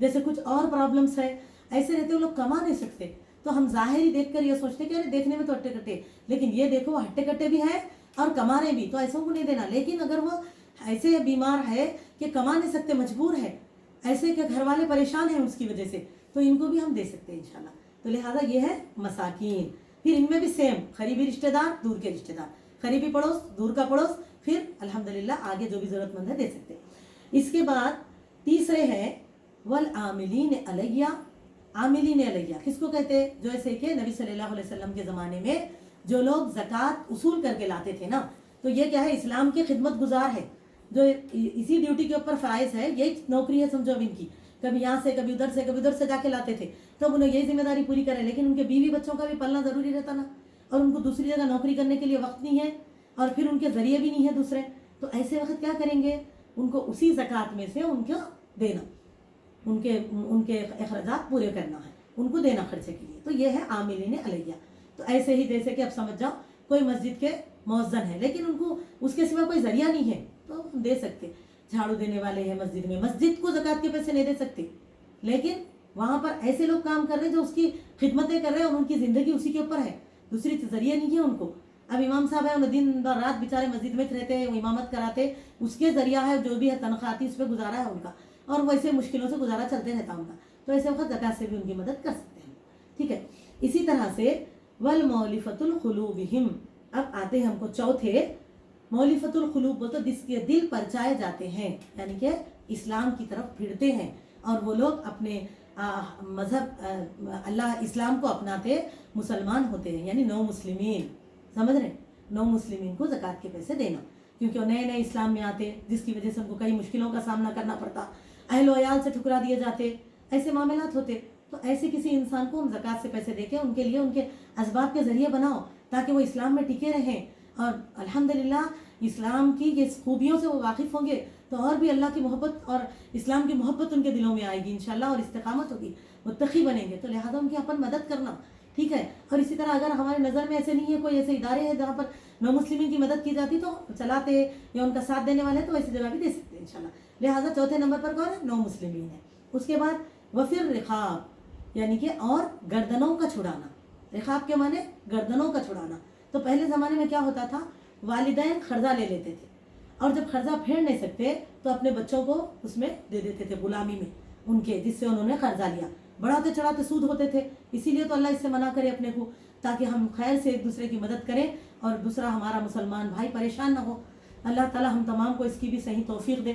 جیسے کچھ اور پرابلمس ہے، ایسے رہتے وہ لوگ کما نہیں سکتے، تو ہم ظاہری دیکھ کر یہ سوچتے کہ ارے دیکھنے میں تو ہٹے کٹے، لیکن یہ دیکھو وہ ہٹے کٹے بھی ہیں اور کما رہے بھی، تو ایسوں کو نہیں دینا۔ لیکن اگر وہ ایسے بیمار ہے کہ کما نہیں سکتے، مجبور ہے، ایسے کہ گھر والے پریشان ہیں اس کی وجہ سے، تو ان کو بھی ہم دے سکتے ہیں انشاءاللہ۔ تو لہٰذا یہ ہے مساکین۔ پھر ان میں بھی سیم، قریبی رشتہ دار، دور کے رشتہ دار، قریبی پڑوس، دور کا پڑوس، پھر الحمدللہ آگے جو بھی ضرورت مند ہے دے سکتے ہیں۔ اس کے بعد تیسرے ہے والعاملین علیہ۔ عاملین علیہ کس کو کہتے ہیں؟ جیسے کہ نبی صلی اللہ علیہ وسلم کے زمانے میں جو لوگ زکوٰۃ اصول کر کے لاتے تھے نا، تو یہ کیا ہے؟ اسلام کے خدمت گزار ہے، جو اسی ڈیوٹی کے اوپر فائز ہے، یہی نوکری ہے سمجھو اب ان کی، کبھی یہاں سے کبھی ادھر سے کبھی ادھر سے جا کے لاتے تھے، تو انہیں یہی ذمہ داری پوری کرے، لیکن ان کے بیوی بچوں کا بھی پلنا ضروری رہتا نا، اور ان کو دوسری جگہ نوکری کرنے کے لیے وقت نہیں ہے، اور پھر ان کے ذریعے بھی نہیں ہے دوسرے، تو ایسے وقت کیا کریں گے؟ ان کو اسی زکوٰۃ میں سے ان کو دینا، ان کے اخراجات پورے کرنا ہے، ان کو دینا خرچے کے لیے، تو یہ ہے عاملین علیہ۔ تو ایسے ہی جیسے کہ اب سمجھ جاؤ کوئی مسجد کے مؤذن ہے، لیکن ان کو اس کے سوا کوئی ذریعہ نہیں ہے، تو ہم دے سکتے۔ جھاڑو دینے والے ہیں مسجد میں، مسجد کو زکوٰۃ کے پیسے نہیں دے سکتے، لیکن وہاں پر ایسے لوگ کام کر رہے ہیں جو اس کی خدمتیں کر رہے ہیں اور ان کی زندگی اسی کے اوپر ہے، دوسری ذریعہ نہیں ہے ان کو۔ اب امام صاحب ہے، انہیں دن رات بیچارے مسجد میں رہتے ہیں، وہ امامت کراتے، اس کے ذریعہ ہے جو بھی ہے تنخواہ آتی اس پہ گزارا ہے ان کا، اور ویسے مشکلوں سے گزارا چلتے رہتا ان کا، تو ایسے وقت زکوٰۃ سے بھی ان کی مدد کر سکتے ہیں، ٹھیک ہے۔ اسی طرح سے والمؤلفۃ القلوبہم، اب آتے ہیں ہم کو چوتھے، مؤلفۃ القلوب وہ تو جس کے دل پرچائے جاتے ہیں، یعنی کہ اسلام کی طرف پھرتے ہیں، اور وہ لوگ اپنے مذہب اللہ اسلام کو اپناتے مسلمان ہوتے ہیں، یعنی نو مسلمین، سمجھ رہے ہیں؟ نو مسلمین کو زکوٰۃ کے پیسے دینا، کیونکہ وہ نئے نئے اسلام میں آتے، جس کی وجہ سے ان کو کئی مشکلوں کا سامنا کرنا پڑتا، اہل و عیال سے ٹھکرا دیے جاتے، ایسے معاملات ہوتے، تو ایسے کسی انسان کو ہم زکوٰۃ سے پیسے دے کے ان کے لیے ان کے اسباب کے ذریعے بناؤ، تاکہ وہ اسلام میں ٹکے رہیں، اور الحمدللہ اسلام کی یہ خوبیوں سے وہ واقف ہوں گے، تو اور بھی اللہ کی محبت اور اسلام کی محبت ان کے دلوں میں آئے گی انشاءاللہ، اور استقامت ہوگی، متقی بنیں گے، تو لہٰذا ان کی اپن مدد کرنا، ٹھیک ہے۔ اور اسی طرح اگر ہماری نظر میں ایسے نہیں ہے، کوئی ایسے ادارے ہیں جہاں پر نو مسلمین کی مدد کی جاتی تو چلاتے یا ان کا ساتھ دینے والے، تو ایسی جگہ بھی دے سکتے ہیں انشاءاللہ۔ لہٰذا چوتھے نمبر پر کون ہے؟ نو مسلمین ہے۔ اس کے بعد وفر رقاب، یعنی کہ اور گردنوں کا چھڑانا، رقاب کے معنی گردنوں کا چھڑانا۔ تو پہلے زمانے میں کیا ہوتا تھا؟ والدین قرضہ لے لیتے تھے، اور جب قرضہ پھیر نہیں سکتے تو اپنے بچوں کو اس میں دے دیتے تھے، غلامی میں ان کے، جس سے انہوں نے قرضہ لیا، بڑھاتے چڑھاتے سود ہوتے تھے، اسی لیے تو اللہ اس سے منع کرے اپنے کو، تاکہ ہم خیر سے ایک دوسرے کی مدد کریں اور دوسرا ہمارا مسلمان بھائی پریشان نہ ہو۔ اللہ تعالی ہم تمام کو اس کی بھی صحیح توفیق دے۔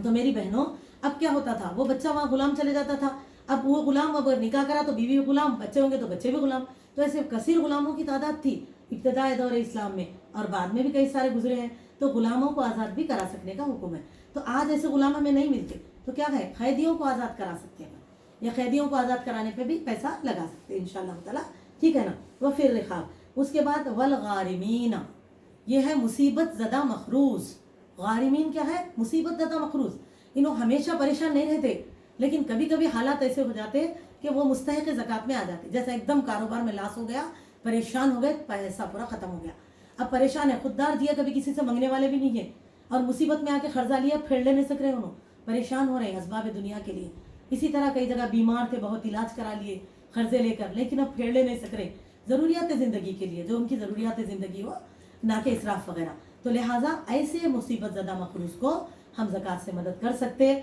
تو میری بہنوں، اب کیا ہوتا تھا؟ وہ بچہ وہاں غلام چلے جاتا تھا، اب وہ غلام اب نکاح کرا تو بیوی بھی غلام، بچے ہوں گے تو بچے بھی غلام، تو ایسے کثیر غلاموں کی تعداد تھی ابتداء دور اسلام میں، اور بعد میں بھی کئی سارے گزرے ہیں، تو غلاموں کو آزاد بھی کرا سکنے کا حکم ہے۔ تو آج ایسے غلام ہمیں نہیں ملتے، تو کیا ہے؟ قیدیوں کو آزاد کرا سکتے ہیں، یا قیدیوں کو آزاد کرانے پہ بھی پیسہ لگا سکتے ہیں انشاءاللہ تعالیٰ، ٹھیک ہے نا۔ وفر رقاب، اس کے بعد والغارمین، یہ ہے مصیبت زدہ مخروز۔ غارمین کیا ہے؟ مصیبت زدہ مخروز، انہوں ہمیشہ پریشان نہیں رہتے، لیکن کبھی کبھی حالات ایسے ہو جاتے کہ وہ مستحق زکوٰۃ میں آ جاتے، جیسا ایک دم کاروبار میں لاس ہو گیا، پریشان ہو گئے، پیسہ پورا ختم ہو گیا، اب پریشان ہے، خوددار دیا، کبھی کسی سے منگنے والے بھی نہیں ہیں، اور مصیبت میں آ کے قرضہ لیا، پھیر لے نہیں سک رہے، انہوں پریشان ہو رہے ہیں اسباب دنیا کے لیے۔ اسی طرح کئی جگہ بیمار تھے، بہت علاج کرا لیے قرضے لے کر، لیکن اب پھیر لے نہیں سک رہے ضروریات زندگی کے لیے، جو ان کی ضروریات زندگی ہو، نہ کہ اسراف وغیرہ۔ تو لہٰذا ایسے مصیبت زدہ مخروز کو ہم زکوٰۃ سے مدد کر سکتے،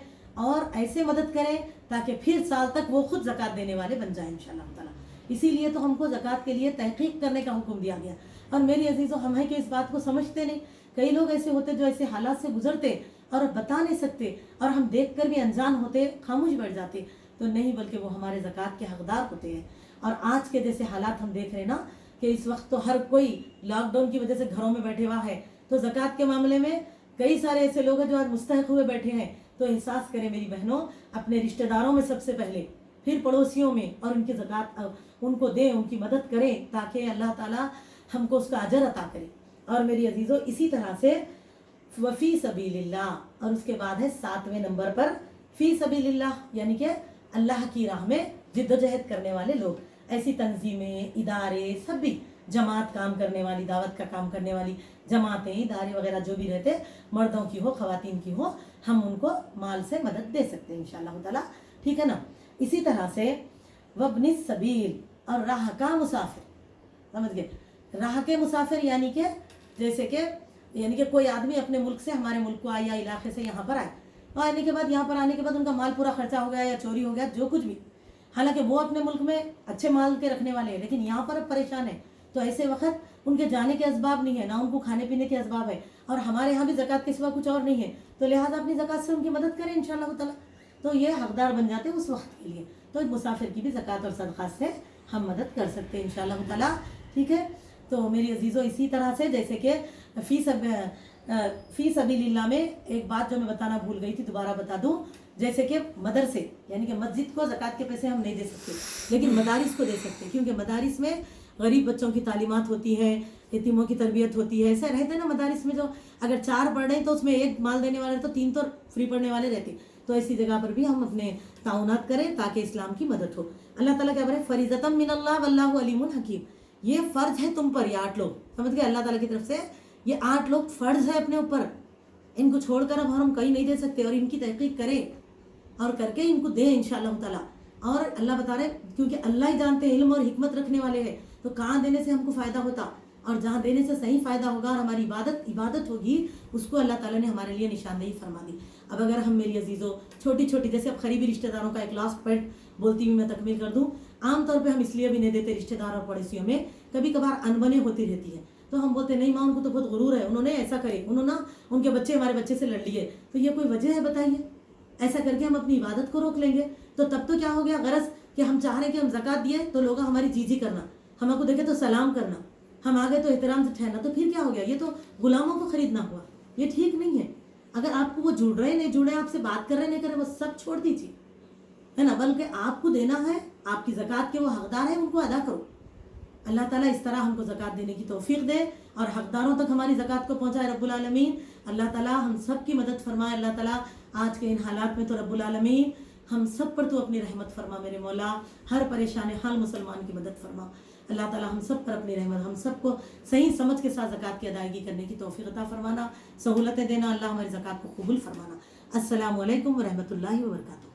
اور ایسے مدد کریں تاکہ پھر سال تک وہ خود زکوٰۃ دینے والے بن جائیں انشاءاللہ تعالیٰ۔ اسی لیے تو ہم کو زکوٰۃ کے لیے تحقیق کرنے کا حکم دیا گیا۔ اور میری عزیزوں، ہم ہیں کہ اس بات کو سمجھتے نہیں، کئی لوگ ایسے ہوتے جو ایسے حالات سے گزرتے اور بتا نہیں سکتے، اور ہم دیکھ کر بھی انجان ہوتے، خاموش بیٹھ جاتے، تو نہیں، بلکہ وہ ہمارے زکوٰۃ کے حقدار ہوتے ہیں۔ اور آج کے جیسے حالات ہم دیکھ رہے ہیں نا، کہ اس وقت تو ہر کوئی لاک ڈاؤن کی وجہ سے گھروں میں بیٹھے ہوا ہے، تو زکوٰۃ کے معاملے میں کئی سارے ایسے لوگ ہیں جو آج مستحق ہوئے بیٹھے ہیں، تو احساس کریں میری بہنوں، اپنے رشتہ داروں میں سب سے پہلے، پھر پڑوسیوں میں، اور ان کی زکوٰۃ ان کو دیں، ان کی مدد کریں، تاکہ اللہ تعالیٰ ہم کو اس کا اجر عطا کرے۔ اور میری عزیزوں، اسی طرح سے وفی سبیل اللہ، اور اس کے بعد ہے 7ویں نمبر پر فی سبیل اللہ، یعنی کہ اللہ کی راہ میں جد و جہد کرنے والے لوگ، ایسی تنظیمیں، ادارے، سب بھی، جماعت کام کرنے والی، دعوت کا کام کرنے والی جماعتیں، ادارے وغیرہ جو بھی رہتے، مردوں کی ہو خواتین کی ہو، ہم ان کو مال سے مدد دے سکتے ہیں انشاءاللہ تعالیٰ، ٹھیک ہے نا. اسی طرح سے وابن السبیل اور راہ کا مسافر, سمجھ گئے, راہ کے مسافر یعنی کہ کوئی آدمی اپنے ملک سے ہمارے ملک کو آئے یا علاقے سے یہاں پر آئے, اور آنے کے بعد یہاں پر آنے کے بعد ان کا مال پورا خرچہ ہو گیا یا چوری ہو گیا, جو کچھ بھی, حالانکہ وہ اپنے ملک میں اچھے مال کے رکھنے والے ہیں لیکن یہاں پر اب پریشان ہیں, تو ایسے وقت ان کے جانے کے اسباب نہیں ہے, نہ ان کو کھانے پینے کے اسباب ہے, اور ہمارے یہاں بھی زکوٰۃ کے سوا کچھ اور نہیں ہے, تو لہٰذا اپنی زکوٰۃ سے ان کی مدد کریں انشاءاللہ تعالیٰ, تو یہ حقدار بن جاتے ہیں اس وقت کے لیے. تو مسافر کی بھی زکوٰۃ اور صدقات سے ہم مدد کر سکتے ہیں انشاءاللہ تعالیٰ. ٹھیک ہے, تو میری عزیزو اسی طرح سے جیسے کہ فی سبیل اللہ میں ایک بات جو میں بتانا بھول گئی تھی دوبارہ بتا دوں, جیسے کہ مدرسے یعنی کہ مسجد کو زکوٰۃ کے پیسے ہم نہیں دے سکتے لیکن مدارس کو دے سکتے, کیونکہ مدارس میں غریب بچوں کی تعلیمات ہوتی ہے, یتیموں کی تربیت ہوتی ہے. ایسے رہتے ہیں نا مدارس میں, جو اگر 4 پڑھ رہے ہیں تو اس میں 1 مال دینے والے تو 3 تو فری پڑھنے والے رہتے ہیں. تو ایسی جگہ پر بھی ہم اپنے تعاونات کریں تاکہ اسلام کی مدد ہو. اللہ تعالیٰ کیا بولے, فریضۃ من اللہ واللہ علیم حکیم, یہ فرض ہے تم پر, یہ 8 لوگ, سمجھ گئے, اللہ تعالیٰ کی طرف سے یہ 8 لوگ فرض ہے اپنے اوپر, ان کو چھوڑ کر اب ہم کہیں نہیں دے سکتے, اور ان کی تحقیق کریں اور کر کے ان کو دیں انشاءاللہ تعالیٰ. اور اللہ بتا رہے کیونکہ اللہ ہی جانتے علم اور حکمت رکھنے والے ہیں, تو کہاں دینے سے ہم کو فائدہ ہوتا, اور جہاں دینے سے صحیح فائدہ ہوگا اور ہماری عبادت ہوگی, اس کو اللہ تعالیٰ نے ہمارے لیے نشاندہی فرما دی. اب اگر ہم میری عزیزوں چھوٹی جیسے اب قریبی رشتہ داروں کا ایک لاسٹ پوائنٹ بولتی ہوئی میں تکمیل کر دوں. عام طور پہ ہم اس لیے بھی نہیں دیتے رشتہ دار اور پڑوسیوں میں, کبھی کبھار انبنیں ہوتی رہتی ہے, تو ہم بولتے نہیں ماں ان کو تو بہت غرور ہے, انہوں نے ایسا کرے, ان کے بچے ہمارے بچے سے لڑ لیے, تو یہ کوئی وجہ ہے بتائیے؟ ایسا کر کے ہم اپنی عبادت کو روک لیں گے, تو تب تو کیا ہو گیا, غرض کہ ہم چاہ رہے ہیں کہ ہم زکوٰۃ دیے تو لوگ ہماری جی کرنا, ہم کو دیکھے تو سلام کرنا, ہم آگے تو احترام سے ٹھہرنا, تو پھر کیا ہو گیا, یہ تو غلاموں کو خریدنا ہوا, یہ ٹھیک نہیں ہے. اگر آپ کو وہ جڑ رہے نہیں جڑے, آپ سے بات کر رہے نہیں کر رہے, وہ سب چھوڑ دیجیے, ہے نا, بلکہ آپ کو دینا ہے, آپ کی زکوٰۃ کے وہ حقدار ہیں ان کو ادا کرو. اللہ تعالیٰ اس طرح ہم کو زکوٰۃ دینے کی توفیق دے اور حقداروں تک ہماری زکوٰۃ کو پہنچائے رب العالمین. اللہ تعالیٰ ہم سب کی مدد فرمائے. اللہ تعالیٰ آج کے ان حالات میں تو رب العالمین ہم سب پر تو اپنی رحمت فرما میرے مولا, ہر پریشان حال مسلمان کی مدد فرما. اللہ تعالیٰ ہم سب پر اپنی رحمت, ہم سب کو صحیح سمجھ کے ساتھ زکوٰۃ کی ادائیگی کرنے کی توفیق عطا فرمانا, سہولتیں دینا, اللہ ہماری زکوٰۃ کو قبول فرمانا. السلام علیکم ورحمۃ اللہ وبرکاتہ.